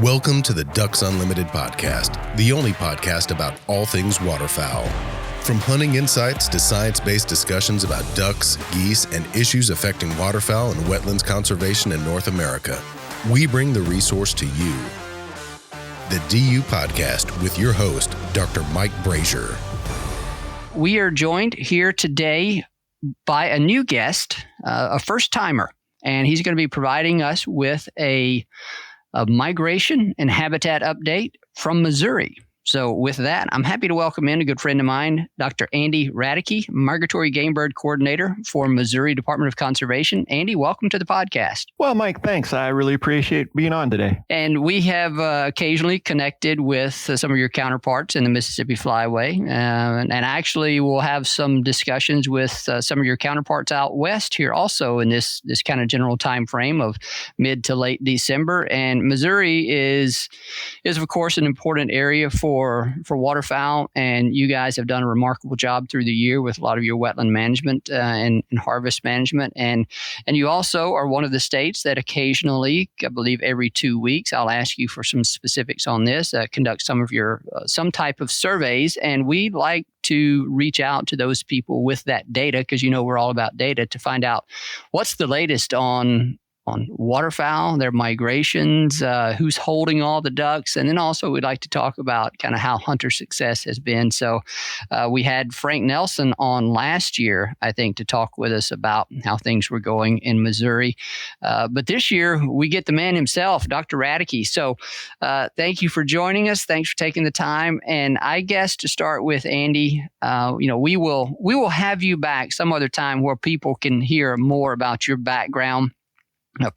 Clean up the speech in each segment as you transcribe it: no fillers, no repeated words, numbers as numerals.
Welcome to the Ducks Unlimited podcast, the only podcast about all things waterfowl. From hunting insights to science-based discussions about ducks, geese, and issues affecting waterfowl and wetlands conservation in North America, we bring the resource to you. The DU Podcast with your host, Dr. Mike Brazier. We are joined here today by a new guest, a first-timer, and he's going to be providing us with a migration and habitat update from Missouri. So with that, I'm happy to welcome in a good friend of mine, Dr. Andy Radicke, Migratory Game Bird Coordinator for Missouri Department of Conservation. Andy, welcome to the podcast. Well, Mike, thanks. I really appreciate being on today. And we have occasionally connected with some of your counterparts in the Mississippi Flyway. And actually, we'll have some discussions with some of your counterparts out west here also in this kind of general time frame of mid to late December. And Missouri is of course, an important area for waterfowl, and you guys have done a remarkable job through the year with a lot of your wetland management and harvest management. And you also are one of the states that occasionally, I believe every 2 weeks, I'll ask you for some specifics on this, conduct some of your some type of surveys, and we like to reach out to those people with that data, because we're all about data, to find out what's the latest on waterfowl, their migrations, who's holding all the ducks. And then also we'd like to talk about kind of how hunter success has been. So we had Frank Nelson on last year, I think, to talk with us about how things were going in Missouri. But this year we get the man himself, Dr. Radicke. So thank you for joining us. Thanks for taking the time. And I guess to start with, Andy, we will have you back some other time where people can hear more about your background.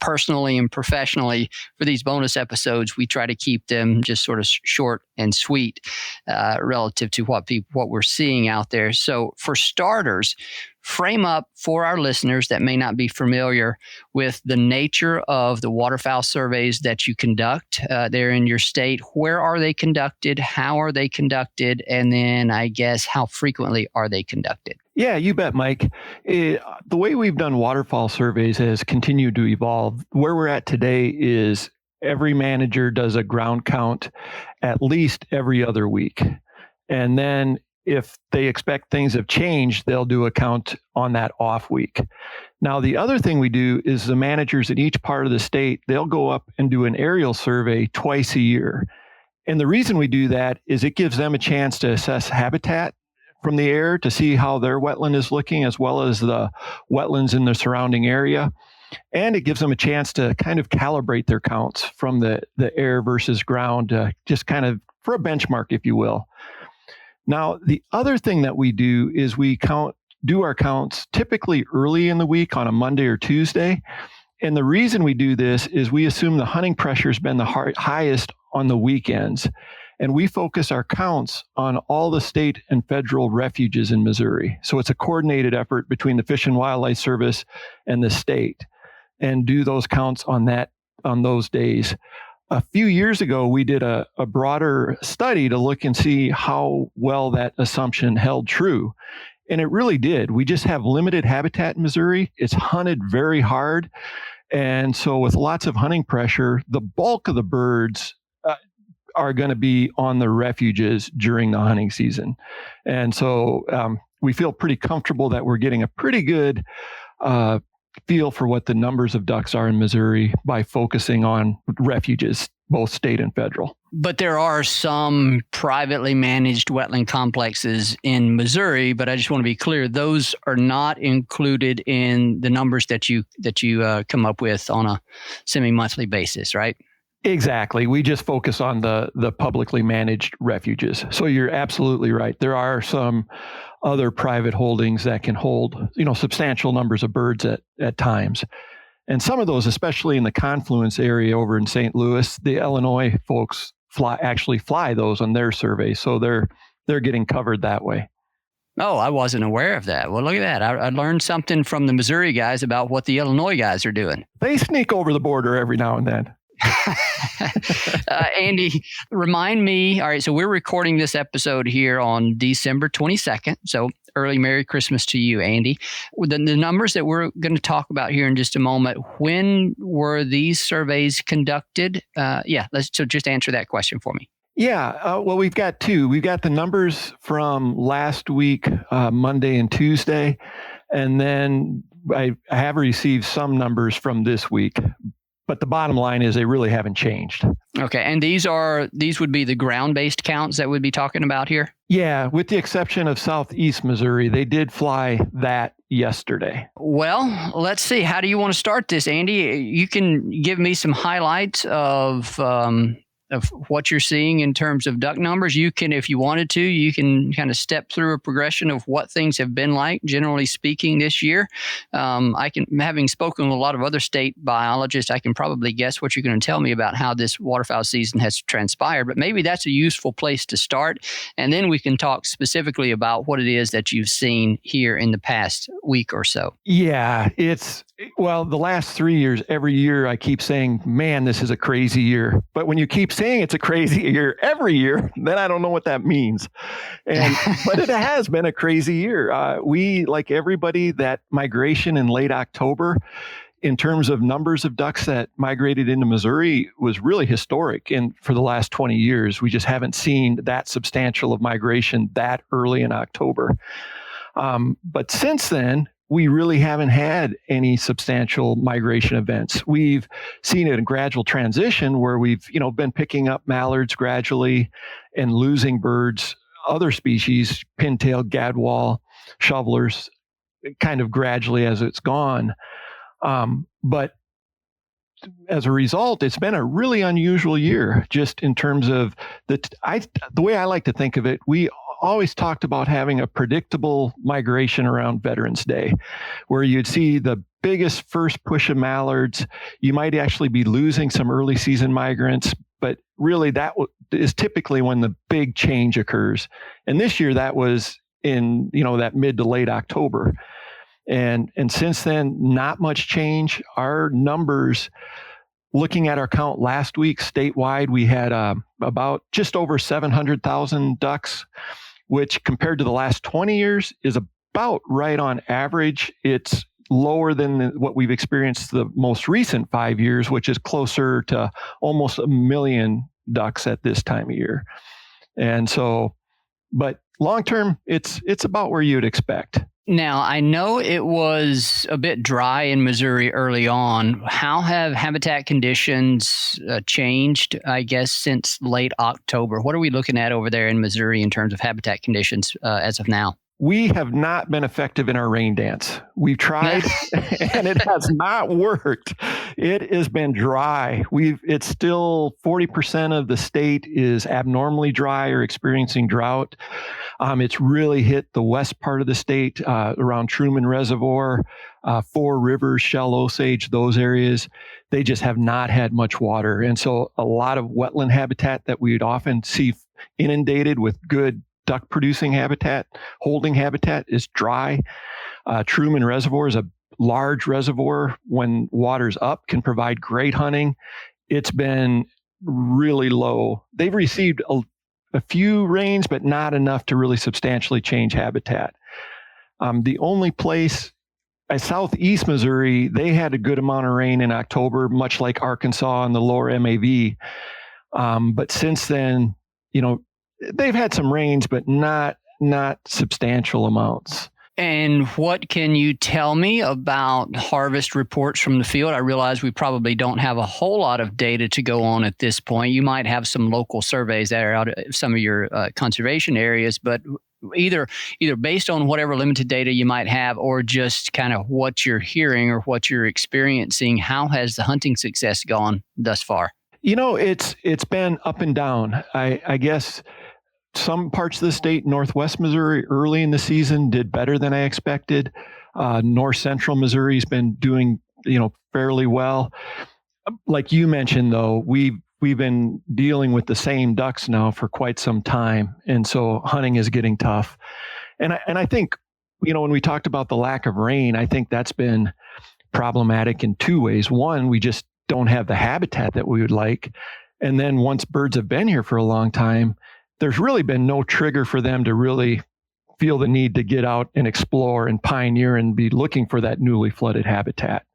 Personally and professionally. For these bonus episodes, we try to keep them just sort of short and sweet relative to what we're seeing out there. So for starters, frame up for our listeners that may not be familiar with the nature of the waterfowl surveys that you conduct there in your state. Where are they conducted? How are they conducted? And then I guess how frequently are they conducted? Yeah, you bet, Mike. The way we've done waterfall surveys has continued to evolve. Where we're at today is every manager does a ground count at least every other week. And then if they expect things have changed, they'll do a count on that off week. Now, the other thing we do is the managers in each part of the state, they'll go up and do an aerial survey twice a year. And the reason we do that is it gives them a chance to assess habitat from the air to see how their wetland is looking, as well as the wetlands in the surrounding area. And it gives them a chance to kind of calibrate their counts from the air versus ground, just kind of for a benchmark, if you will. Now, the other thing that we do is we do our counts typically early in the week on a Monday or Tuesday. And the reason we do this is we assume the hunting pressure has been the highest on the weekends. And we focus our counts on all the state and federal refuges in Missouri. So it's a coordinated effort between the Fish and Wildlife Service and the state, and do those counts on those days. A few years ago, we did a broader study to look and see how well that assumption held true. And it really did. We just have limited habitat in Missouri. It's hunted very hard. And so with lots of hunting pressure, the bulk of the birds are going to be on the refuges during the hunting season. And so we feel pretty comfortable that we're getting a pretty good feel for what the numbers of ducks are in Missouri by focusing on refuges, both state and federal. But there are some privately managed wetland complexes in Missouri, but I just want to be clear, those are not included in the numbers that you come up with on a semi-monthly basis, right? Exactly. We just focus on the publicly managed refuges. So you're absolutely right. There are some other private holdings that can hold, substantial numbers of birds at times. And some of those, especially in the confluence area over in St. Louis, the Illinois folks actually fly those on their surveys. So they're getting covered that way. Oh, I wasn't aware of that. Well, look at that. I learned something from the Missouri guys about what the Illinois guys are doing. They sneak over the border every now and then. Andy, remind me. All right, so we're recording this episode here on December 22nd. So early Merry Christmas to you, Andy. The numbers that we're going to talk about here in just a moment, when were these surveys conducted? So just answer that question for me. Yeah, well, we've got two. We've got the numbers from last week, Monday and Tuesday, and then I have received some numbers from this week. But the bottom line is they really haven't changed. Okay, and these would be the ground-based counts that we'd be talking about here? Yeah, with the exception of Southeast Missouri, they did fly that yesterday. Well, let's see. How do you want to start this, Andy? You can give me some highlights of what you're seeing in terms of duck numbers. You can, if you wanted to, you can kind of step through a progression of what things have been like, generally speaking, this year. Having spoken with a lot of other state biologists, I can probably guess what you're going to tell me about how this waterfowl season has transpired, but maybe that's a useful place to start. And then we can talk specifically about what it is that you've seen here in the past week or so. Yeah, the last 3 years, every year I keep saying, man, this is a crazy year. But when you keep saying it's a crazy year every year, then I don't know what that means. But it has been a crazy year. We, like everybody, that migration in late October, in terms of numbers of ducks that migrated into Missouri, was really historic. And for the last 20 years, we just haven't seen that substantial of migration that early in October. But since then, we really haven't had any substantial migration events. We've seen a gradual transition where we've, been picking up mallards gradually and losing birds, other species, pintail, gadwall, shovelers, kind of gradually as it's gone. But as a result, it's been a really unusual year, just in terms of the way I like to think of it. We always talked about having a predictable migration around Veterans Day, where you'd see the biggest first push of mallards. You might actually be losing some early season migrants, but really that is typically when the big change occurs. And this year that was in, that mid to late October. And since then, not much change. Our numbers, looking at our count last week statewide, we had about just over 700,000 ducks, which compared to the last 20 years is about right on average. It's lower than what we've experienced the most recent 5 years, which is closer to almost 1 million ducks at this time of year. And so, but long term, it's about where you'd expect. Now, I know it was a bit dry in Missouri early on. How have habitat conditions changed, I guess, since late October? What are we looking at over there in Missouri in terms of habitat conditions as of now? We have not been effective in our rain dance. We've tried and it has not worked. It has been dry. It's still 40% of the state is abnormally dry or experiencing drought. It's really hit the west part of the state around Truman Reservoir, Four Rivers, Shell Osage, those areas. They just have not had much water. And so a lot of wetland habitat that we'd often see inundated with good duck producing habitat, holding habitat, is dry. Truman Reservoir is a large reservoir. When water's up, can provide great hunting. It's been really low. They've received a few rains, but not enough to really substantially change habitat. The only place, Southeast Missouri, they had a good amount of rain in October, much like Arkansas and the lower MAV. But since then, they've had some rains, but not substantial amounts. And what can you tell me about harvest reports from the field? I realize we probably don't have a whole lot of data to go on at this point. You might have some local surveys that are out of some of your conservation areas, but either based on whatever limited data you might have, or just kind of what you're hearing or what you're experiencing, how has the hunting success gone thus far? It's been up and down. I guess some parts of the state, Northwest Missouri, early in the season did better than I expected. North Central Missouri's been doing, fairly well. Like you mentioned, though, we've been dealing with the same ducks now for quite some time, and so hunting is getting tough. And I think, when we talked about the lack of rain, I think that's been problematic in two ways. One, we just don't have the habitat that we would like. And then once birds have been here for a long time, there's really been no trigger for them to really feel the need to get out and explore and pioneer and be looking for that newly flooded habitat.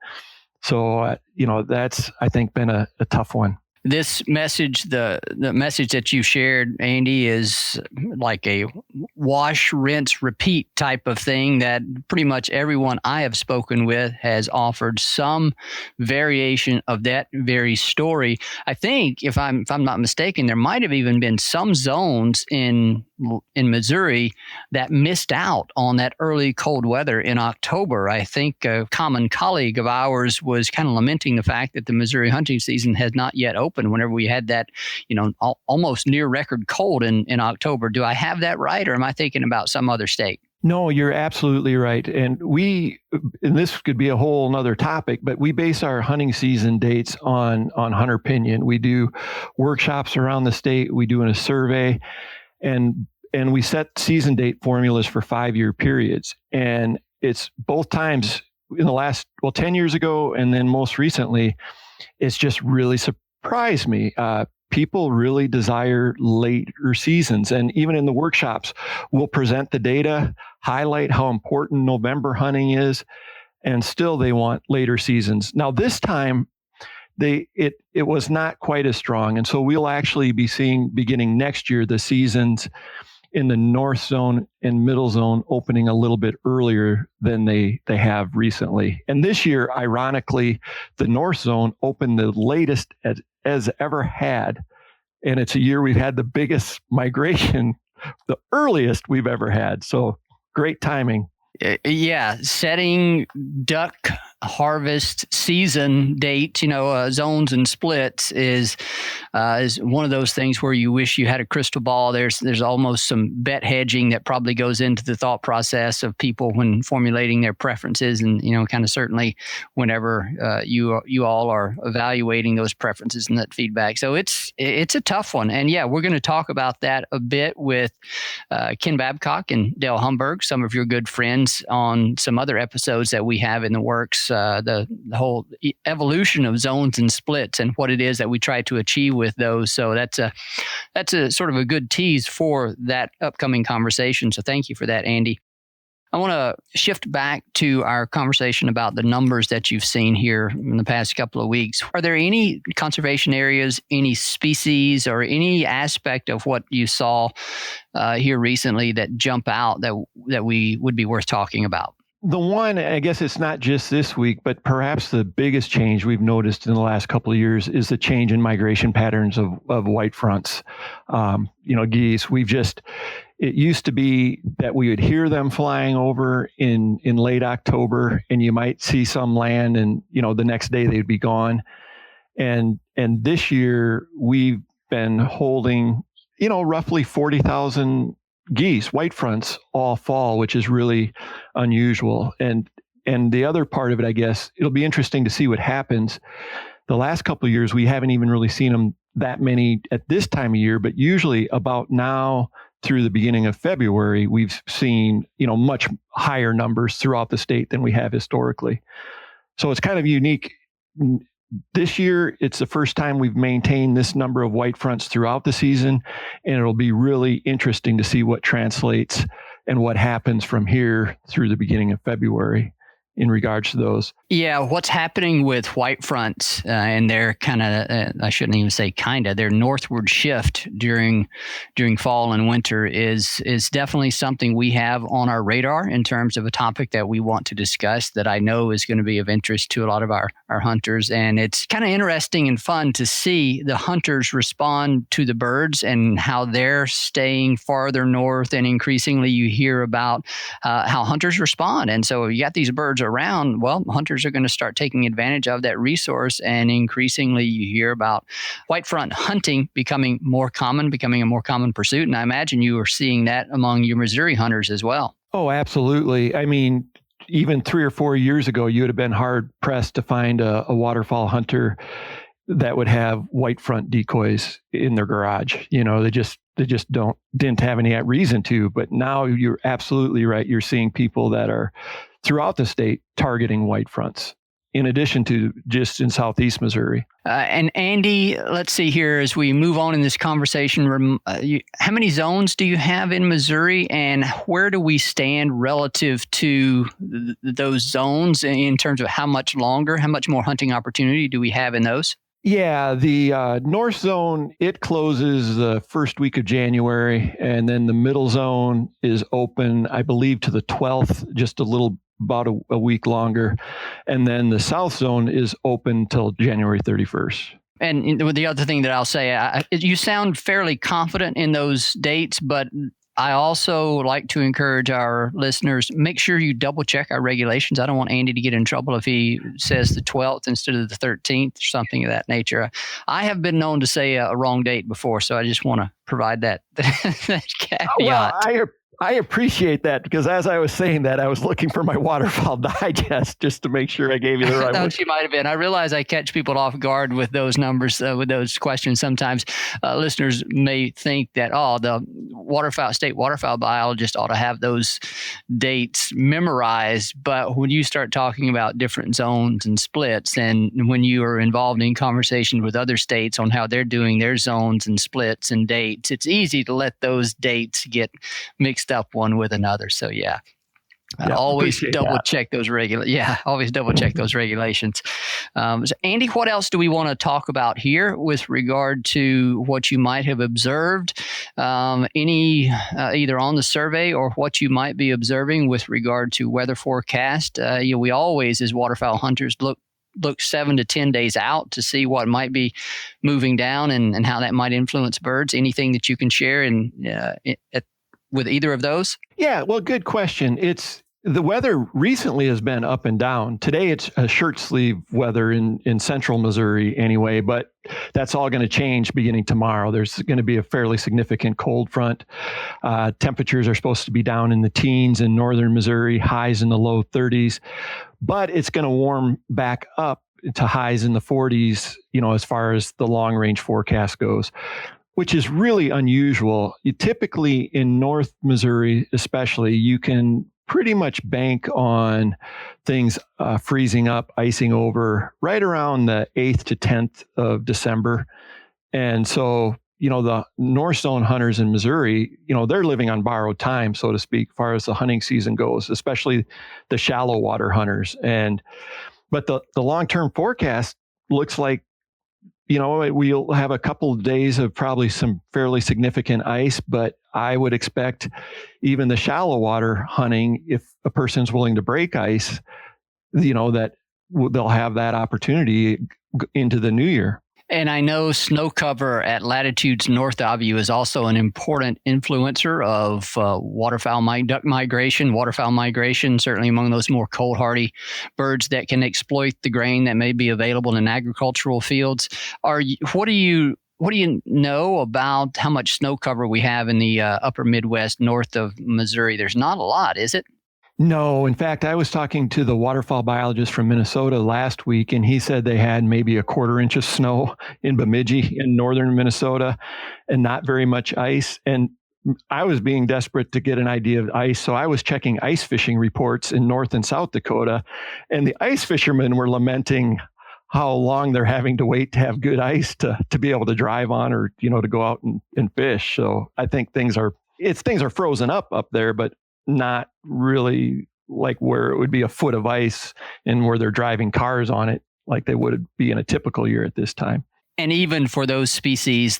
So, that's, I think, been a tough one. This message, the message that you shared, Andy, is like a wash, rinse, repeat type of thing that pretty much everyone I have spoken with has offered some variation of that very story. I think, if I'm not mistaken, there might have even been some zones in Missouri that missed out on that early cold weather in October. I think a common colleague of ours was kind of lamenting the fact that the Missouri hunting season has not yet opened whenever we had that, almost near record cold in October. Do I have that right, or am I thinking about some other state? No, you're absolutely right. And this could be a whole nother topic, but we base our hunting season dates on hunter opinion. We do workshops around the state. We do a survey, and we set season date formulas for 5-year periods. And it's both times in the last, 10 years ago, and then most recently, it's just really surprised me. People really desire later seasons. And even in the workshops, we'll present the data, highlight how important November hunting is, and still they want later seasons. Now, this time, it was not quite as strong. And so we'll actually be seeing, beginning next year, the seasons in the North Zone and Middle Zone opening a little bit earlier than they have recently. And this year, ironically, the North Zone opened the latest as ever had. And it's a year we've had the biggest migration, the earliest we've ever had. So great timing. Yeah, setting duck harvest season date, zones and splits is one of those things where you wish you had a crystal ball. There's almost some bet hedging that probably goes into the thought process of people when formulating their preferences, and kind of certainly whenever you all are evaluating those preferences and that feedback. So it's a tough one, and yeah, we're going to talk about that a bit with Ken Babcock and Dale Humberg, some of your good friends, on some other episodes that we have in the works. The whole evolution of zones and splits and what it is that we try to achieve with those. So that's a sort of a good tease for that upcoming conversation. So thank you for that, Andy. I want to shift back to our conversation about the numbers that you've seen here in the past couple of weeks. Are there any conservation areas, any species, or any aspect of what you saw here recently that jump out that we would be worth talking about? The one, I guess it's not just this week, but perhaps the biggest change we've noticed in the last couple of years is the change in migration patterns of white fronts. Geese. It used to be that we would hear them flying over in late October, and you might see some land, and the next day they'd be gone. And this year we've been holding roughly 40,000 geese, white fronts, all fall, which is really unusual. And the other part of it, I guess, it'll be interesting to see what happens. The last couple of years, we haven't even really seen them that many at this time of year, but usually about now through the beginning of February, we've seen, much higher numbers throughout the state than we have historically. So it's kind of unique. This year, it's the first time we've maintained this number of white fronts throughout the season, and it'll be really interesting to see what translates and what happens from here through the beginning of February in regards to those. Yeah, what's happening with white fronts and their kind of, I shouldn't even say kind of, their northward shift during fall and winter is definitely something we have on our radar in terms of a topic that we want to discuss that I know is going to be of interest to a lot of our hunters. And it's kind of interesting and fun to see the hunters respond to the birds and how they're staying farther north. And increasingly you hear about how hunters respond. And so you got these birds around, well, hunters are going to start taking advantage of that resource. And increasingly you hear about white front hunting becoming a more common pursuit. And I imagine you are seeing that among your Missouri hunters as well. Oh, absolutely. I mean, even 3 or 4 years ago, you would have been hard pressed to find a waterfall hunter that would have white front decoys in their garage. They just didn't have any reason to. But now you're absolutely right. You're seeing people that are throughout the state targeting white fronts. in addition to just in southeast Missouri. And Andy, let's see here as we move on in this conversation. How many zones do you have in Missouri, and where do we stand relative to those zones in terms of how much more hunting opportunity do we have in those? Yeah, the North Zone, it closes the first week of January, and then the Middle Zone is open, I believe, to the 12th, just about a week longer. And then the South Zone is open till January 31st. And the other thing that I'll say, you sound fairly confident in those dates, but I also like to encourage our listeners, make sure you double check our regulations. I don't want Andy to get in trouble if he says the 12th instead of the 13th or something of that nature. I have been known to say a wrong date before, so I just want to provide that caveat. Well, I appreciate that, because as I was saying that, I was looking for my Waterfall Digest just to make sure I gave you the right one. She might have been. I realize I catch people off guard with those numbers, with those questions. Sometimes listeners may think that, the state waterfowl biologist ought to have those dates memorized. But when you start talking about different zones and splits, and when you are involved in conversation with other states on how they're doing their zones and splits and dates, it's easy to let those dates get mixed up one with another. So always double check those always double check those regulations. So Andy, what else do we want to talk about here with regard to what you might have observed, either on the survey or what you might be observing with regard to weather forecast? We always, as waterfowl hunters, look 7 to 10 days out to see what might be moving down and how that might influence birds. Anything that you can share with either of those? Yeah, well, good question. The weather recently has been up and down. Today it's a shirt sleeve weather in central Missouri anyway, but that's all going to change beginning tomorrow. There's going to be a fairly significant cold front. Temperatures are supposed to be down in the teens in northern Missouri, highs in the low 30s, but it's going to warm back up to highs in the 40s, as far as the long range forecast goes, which is really unusual. You typically in North Missouri, especially, you can pretty much bank on things freezing up, icing over right around the 8th to 10th of December. And so, the North Zone hunters in Missouri, they're living on borrowed time, so to speak, as far as the hunting season goes, especially the shallow water hunters. But the long-term forecast looks like, we'll have a couple of days of probably some fairly significant ice, but I would expect even the shallow water hunting, if a person's willing to break ice, that they'll have that opportunity into the new year. And I know snow cover at latitudes north of you is also an important influencer of duck migration, certainly among those more cold hardy birds that can exploit the grain that may be available in agricultural fields. What do you know about how much snow cover we have in the upper Midwest north of Missouri? There's not a lot, is it? No, in fact, I was talking to the waterfowl biologist from Minnesota last week, and he said they had maybe a 1/4 inch of snow in Bemidji in northern Minnesota and not very much ice. And I was being desperate to get an idea of ice, so I was checking ice fishing reports in North and South Dakota, and the ice fishermen were lamenting how long they're having to wait to have good ice to be able to drive on or, to go out and fish. So I think things are frozen up there, but not really like where it would be a foot of ice and where they're driving cars on it like they would be in a typical year at this time. And even for those species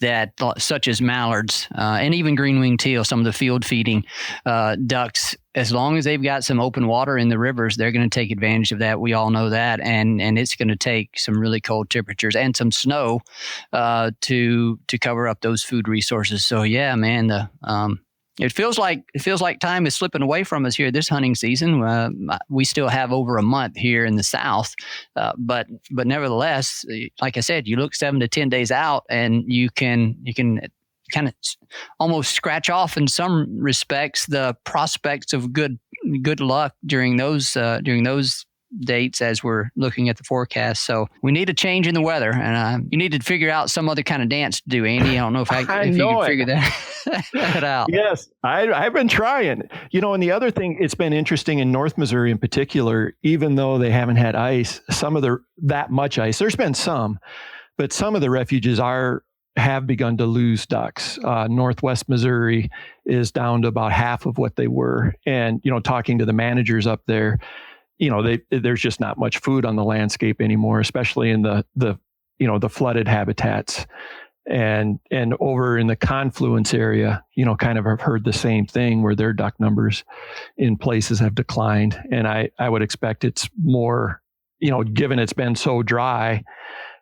such as mallards and even green-winged teal, some of the field feeding ducks, as long as they've got some open water in the rivers, they're going to take advantage of that. We all know that. And it's going to take some really cold temperatures and some snow to cover up those food resources. So yeah, man, it feels like time is slipping away from us here this hunting season. We still have over a month here in the South, but nevertheless, like I said, you look 7 to 10 days out, and you can kind of almost scratch off in some respects the prospects of good luck during those dates as we're looking at the forecast. So we need a change in the weather, and you need to figure out some other kind of dance to do, Andy. I don't know if you can figure that out. Yes, I've been trying. And the other thing, it's been interesting in North Missouri in particular, even though they haven't had ice, that much ice, there's been some, but some of the refuges have begun to lose ducks. Northwest Missouri is down to about half of what they were. And, talking to the managers up there, there's just not much food on the landscape anymore, especially in the flooded habitats. And over in the confluence area, kind of have heard the same thing where their duck numbers in places have declined. And I would expect it's more, given it's been so dry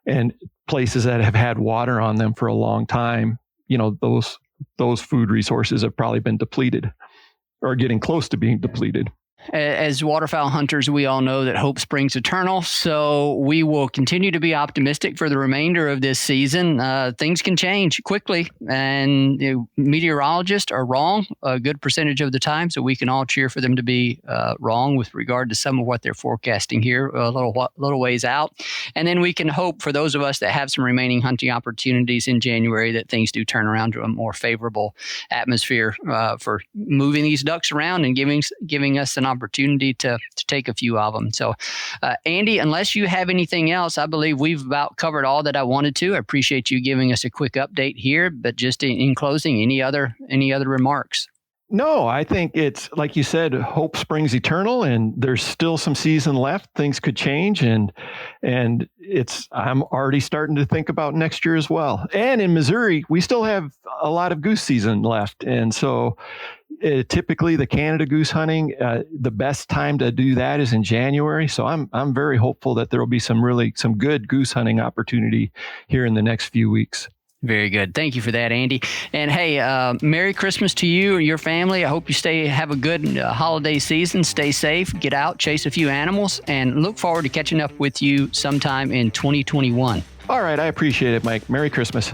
and places that have had water on them for a long time, those food resources have probably been depleted or getting close to being depleted. As waterfowl hunters, we all know that hope springs eternal. So we will continue to be optimistic for the remainder of this season. Things can change quickly, and meteorologists are wrong a good percentage of the time. So we can all cheer for them to be wrong with regard to some of what they're forecasting here a little ways out. And then we can hope for those of us that have some remaining hunting opportunities in January that things do turn around to a more favorable atmosphere for moving these ducks around and giving us an opportunity to take a few of them. So, Andy, unless you have anything else, I believe we've about covered all that I wanted to. I appreciate you giving us a quick update here, but just in closing, any other remarks? No, I think it's like you said, hope springs eternal, and there's still some season left. Things could change, and I'm already starting to think about next year as well. And in Missouri, we still have a lot of goose season left, and so typically the Canada goose hunting, the best time to do that is in January. So I'm very hopeful that there will be some good goose hunting opportunity here in the next few weeks. Very good. Thank you for that, Andy. And hey, Merry Christmas to you and your family. I hope you have a good holiday season. Stay safe, get out, chase a few animals, and look forward to catching up with you sometime in 2021. All right. I appreciate it, Mike. Merry Christmas.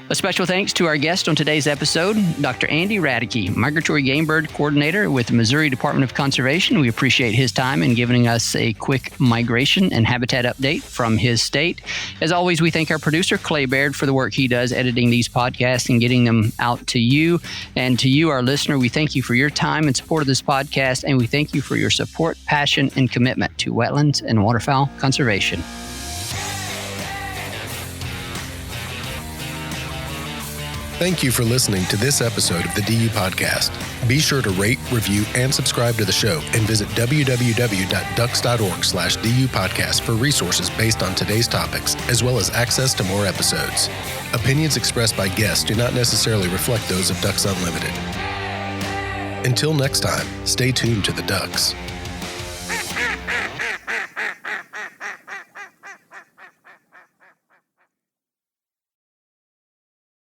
A special thanks to our guest on today's episode, Dr. Andy Radicke, Migratory Game Bird Coordinator with the Missouri Department of Conservation. We appreciate his time in giving us a quick migration and habitat update from his state. As always, we thank our producer, Clay Baird, for the work he does editing these podcasts and getting them out to you. And to you, our listener, we thank you for your time and support of this podcast, and we thank you for your support, passion, and commitment to wetlands and waterfowl conservation. Thank you for listening to this episode of the DU Podcast. Be sure to rate, review, and subscribe to the show, and visit www.ducks.org/DU Podcast for resources based on today's topics, as well as access to more episodes. Opinions expressed by guests do not necessarily reflect those of Ducks Unlimited. Until next time, stay tuned to the Ducks.